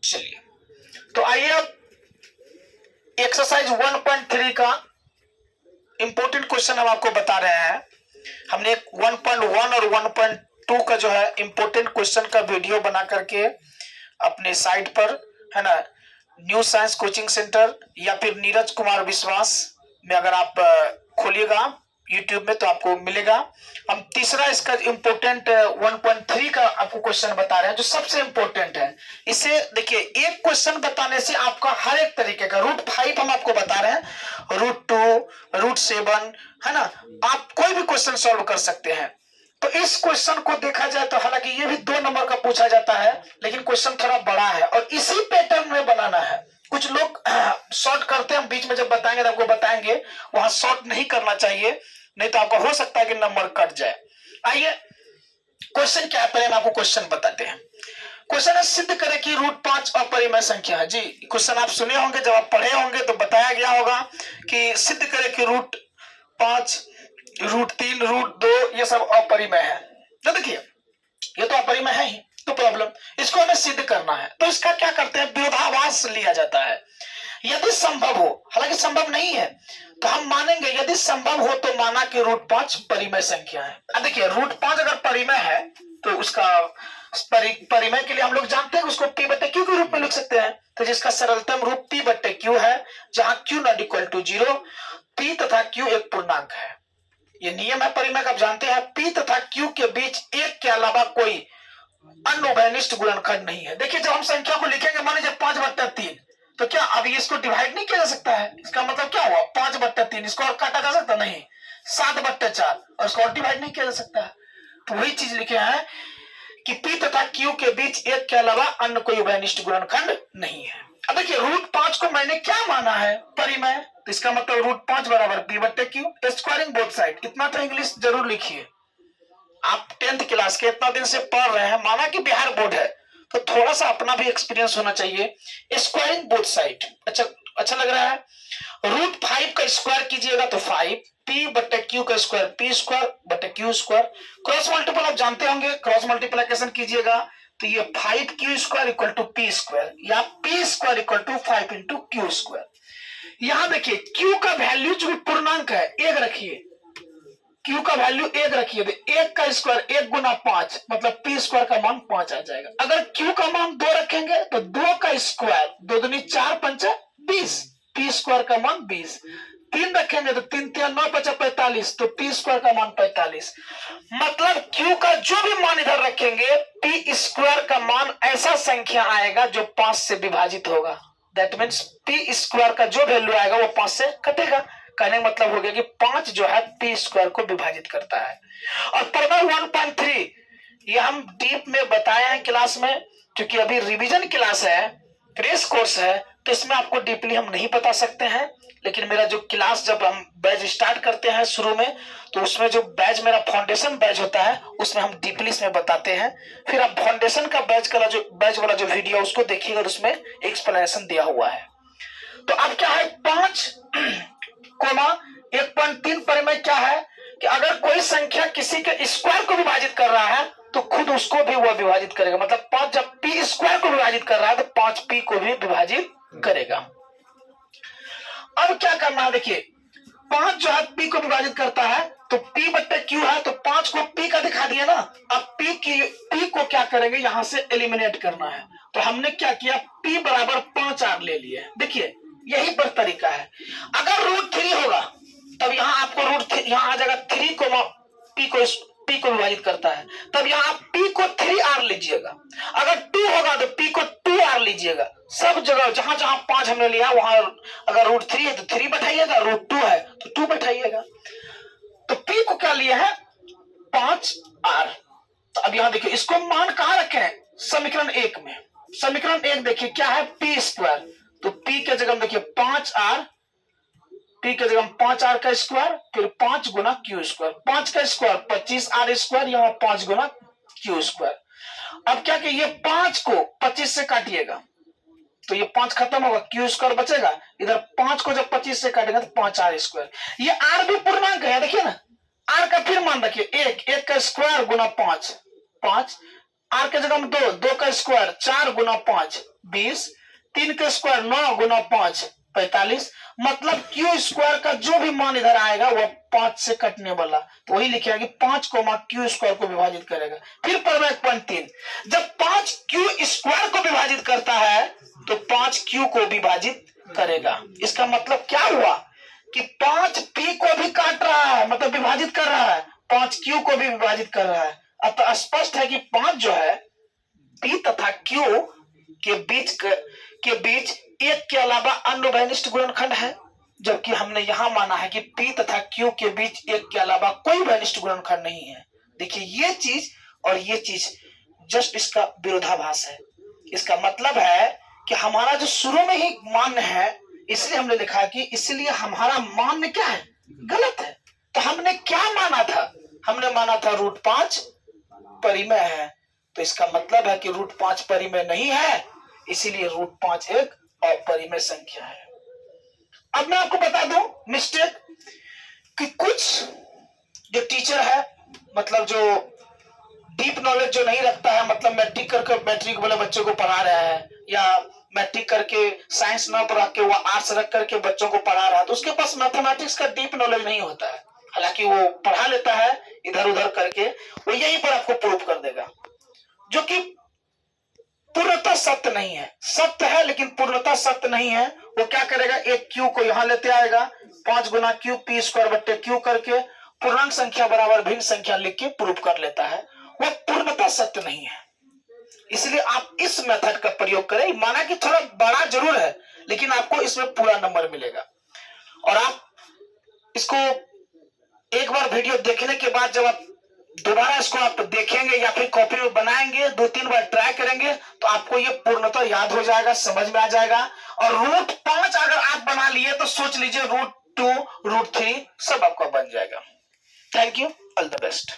चलिए तो आइए अब एक्सरसाइज 1.3 का इंपॉर्टेंट क्वेश्चन हम आपको बता रहे हैं। हमने एक 1.1 और 1.2 का जो है इंपॉर्टेंट क्वेश्चन का वीडियो बना करके अपने साइट पर, है ना, न्यू साइंस कोचिंग सेंटर या फिर नीरज कुमार विश्वास में अगर आप खोलिएगा यूट्यूब में तो आपको मिलेगा। हम तीसरा इसका इम्पोर्टेंट 1.3 का आपको क्वेश्चन बता रहे हैं जो सबसे इम्पोर्टेंट है। इसे देखिए, एक क्वेश्चन बताने से आपका हर एक तरीके का √5 हम आपको बता रहे हैं, √2, √7, है ना, आप कोई भी क्वेश्चन सॉल्व कर सकते हैं। तो इस क्वेश्चन को देखा जाए तो हालांकि ये भी 2 नंबर का पूछा जाता है, लेकिन क्वेश्चन थोड़ा बड़ा है और इसी पैटर्न में बनाना है। कुछ लोग शॉर्ट करते हैं, बीच में जब बताएंगे तो आपको बताएंगे वहां शॉर्ट नहीं करना चाहिए, नहीं तो आपका हो सकता है कि नंबर कट जाए। आइए क्वेश्चन क्या है, पहले हम आपको क्वेश्चन बताते हैं। क्वेश्चन है, सिद्ध करें कि √5 अपरिमेय संख्या है। जी, क्वेश्चन आप सुने होंगे, जब आप पढ़े होंगे तो बताया गया होगा कि सिद्ध करें कि √5, √3, √2 ये सब अपरिमेय है। तो देखिए ये तो अपरिमेय है ही, तो प्रॉब्लम इसको हमें सिद्ध करना है। तो इसका क्या करते हैं, विरोधाभास लिया जाता है। यदि संभव हो, हालांकि संभव नहीं है तो हम मानेंगे, यदि संभव हो तो माना कि √5 परिमेय संख्या है। अब देखिए √5 अगर परिमेय है तो उसका परिमेय के लिए हम लोग जानते हैं उसको P/Q के रूप में लिख सकते हैं। तो जिसका सरलतम रूप P/Q है, जहां Q ≠ 0, P तथा Q एक पूर्णांक है। ये नियम है परिमेय का, आप जानते हैं। P तथा Q के बीच एक के अलावा कोई अन्य उभयनिष्ठ गुणनखंड नहीं है। देखिए जब हम संख्या को लिखेंगे, मान लीजिए 5/3, तो क्या अभी इसको डिवाइड नहीं किया जा सकता है? इसका मतलब क्या हुआ, 5/3, इसको और काटा जा सकता नहीं, 7/4, और इसको और डिवाइड नहीं किया जा सकता है। तो वही चीज लिखे हैं कि P तथा Q के बीच एक के अलावा अन्य कोई उभयनिष्ठ गुणनखंड नहीं है। अब देखिए √5 को मैंने क्या माना है, परिमेय, तो इसका मतलब √5 बराबर P/Q, स्क्वायरिंग बोथ साइड। इतना तो इंग्लिश जरूर लिखिए। आप 10th क्लास के इतना दिन से पढ़ रहे हैं, माना कि बिहार बोर्ड है तो थोड़ा सा अपना भी एक्सपीरियंस होना चाहिए। स्क्वायरिंग बोथ साइड अच्छा लग रहा है। √5 का स्क्वायर कीजिएगा तो 5, P/Q का स्क्वायर P²/Q²। क्रॉस मल्टीपल आप जानते होंगे, क्रॉस मल्टीप्लिकेशन कीजिएगा तो ये 5Q² = P² या P² = 5 × Q²। यहां देखिए Q का वैल्यू जो पूर्णांक है 1 रखिए, Q का वैल्यू 1 रखिए, तो 1 का स्क्वायर 1 × 5 मतलब P² का मान 5 आ जाएगा। अगर Q का मान 2 रखेंगे तो 2 का स्क्वायर 2 दूनी 4 5 20, P² का मान 20। 3 रखेंगे तो 3 3 9 5 45, तो P² का मान 45। मतलब Q का जो भी मान इधर रखेंगे, P² का मान ऐसा संख्या आएगा जो 5 से विभाजित होगा। दैट मीन्स P² का जो वैल्यू आएगा वो 5 से कटेगा। कहने का मतलब हो गया कि 5 जो है P² को विभाजित करता है। और प्रमेय 1.3 ये हम डीप में बताए हैं क्लास में, क्योंकि अभी रिवीजन क्लास है, फ्रेश कोर्स है, तो इसमें आपको डीपली हम नहीं बता सकते हैं। लेकिन मेरा जो क्लास जब हम बैच स्टार्ट करते हैं शुरू में, तो उसमें जो बैच मेरा फाउंडेशन बैच होता है उसमें हम डीपली इसमें बताते हैं। फिर आप फाउंडेशन का बैच वाला जो वीडियो उसको देखिएगा, उसमें एक्सप्लेनेशन दिया हुआ है। तो अब क्या है, 1.3 परिमेय क्या है कि अगर कोई संख्या किसी के स्क्वायर को विभाजित कर रहा है तो खुद उसको भी वह विभाजित करेगा। मतलब 5 जब P² को विभाजित कर रहा है तो 5P को भी विभाजित करेगा। अब क्या करना है, देखिए 5 जो है P को विभाजित करता है तो P/Q है, तो 5 को P का दिखा दिया ना। अब P को क्या करेंगे, यहां से एलिमिनेट करना है। तो हमने क्या किया, P बराबर 5R ले लिए। देखिए यही पर तरीका है। अगर √3 होगा तब यहां आपको √3 यहां आ जाएगा, 3 को P को विभाजित करता है, तब यहां आप P को 3R लीजिएगा। अगर 2 होगा तो P को 2R लीजिएगा। सब जगह जहां जहां 5 हमने लिया वहां अगर √3 है तो 3 बैठाइएगा, √2 है तो 2 बैठाइएगा। तो P को क्या लिया है, 5R। तो अब यहां देखिए इसको मान कहां रखे हैं, समीकरण 1 में। समीकरण 1 देखिए क्या है, P², तो P के जगह देखिए 5R, P के जगह 5R का स्क्वायर, फिर 5 × Q²। 5 का स्क्वायर 25R², यहाँ 5 × Q²। अब क्या कि ये 5 को 25 से काटिएगा तो ये 5 खत्म होगा, Q² बचेगा। इधर 5 को जब 25 से काटेगा तो 5R²। ये R भी पूर्णांक है, देखिए ना, R का फिर मान रखिए 1 का स्क्वायर × 5, 5, R के जगह में 2 का स्क्वायर 4 × 5, 20, 3 का स्क्वायर 9 गुना 5 45, मतलब क्यू स्क्वायर का जो भी मान इधर आएगा वो 5 से कटने वाला, तो वही लिखेगा कि 5 क्यू स्क्वायर को विभाजित करेगा। फिर प्रमेय 1.3, जब 5 क्यू स्क्वायर को विभाजित करता है तो 5 क्यू को विभाजित करेगा। इसका मतलब क्या हुआ कि 5 पी को भी काट रहा है, मतलब विभाजित कर रहा है, 5 क्यू को भी विभाजित कर रहा है। अतः स्पष्ट है कि 5 जो है पी तथा क्यू के बीच एक के अलावा अन्य उभयनिष्ठ गुणनखंड है, जबकि हमने यहां माना है कि पी तथा क्यू के बीच एक के अलावा कोई उभयनिष्ठ गुणनखंड नहीं है। देखिए ये चीज और ये चीज जस्ट इसका विरोधाभास है। इसका मतलब है कि हमारा जो शुरू में ही मान्य है, इसलिए हमने लिखा कि इसलिए हमारा मान्य क्या है, गलत है। तो हमने क्या माना था, हमने माना था √5 परिमेय है, तो इसका मतलब है कि √5 परिमेय नहीं है, इसीलिए √5 एक अपरिमेय संख्या है। अब मैं आपको बता दूं मिस्टेक कि कुछ जो टीचर है, मतलब जो डीप नॉलेज जो नहीं रखता है, मतलब मैट्रिक वाले बच्चों को पढ़ा रहा है, या मैट्रिक करके साइंस ना पढ़ा के वो आर्ट्स रख करके बच्चों को पढ़ा रहा है, तो उसके पास मैथमेटिक्स का डीप नॉलेज नहीं होता है। हालांकि वो पढ़ा लेता है इधर उधर करके, वो यहीं पर आपको प्रूफ कर देगा, जो कि पूर्णतः सत्य नहीं है। सत्य है लेकिन पूर्णतः सत्य नहीं है। वो क्या करेगा, एक क्यू को यहां लेते आएगा, 5 गुना क्यू पी स्क्वायर बट्टे क्यू करके पूर्णांक संख्या बराबर भिन्न संख्या लिख के प्रूफ कर लेता है। वो पूर्णतः सत्य नहीं है, इसलिए आप इस मेथड का प्रयोग करें। माना कि थोड़ा बड़ा जरूर है, लेकिन आपको इसमें पूरा नंबर मिलेगा। और आप इसको एक बार वीडियो देखने के बाद जब आप दोबारा इसको आप देखेंगे या फिर कॉपी में बनाएंगे, 2-3 बार ट्राई करेंगे, तो आपको ये पूर्णतः याद हो जाएगा, समझ में आ जाएगा। और √5 अगर आप बना लिए तो सोच लीजिए √2, √3 सब आपका बन जाएगा। Thank you, all the best.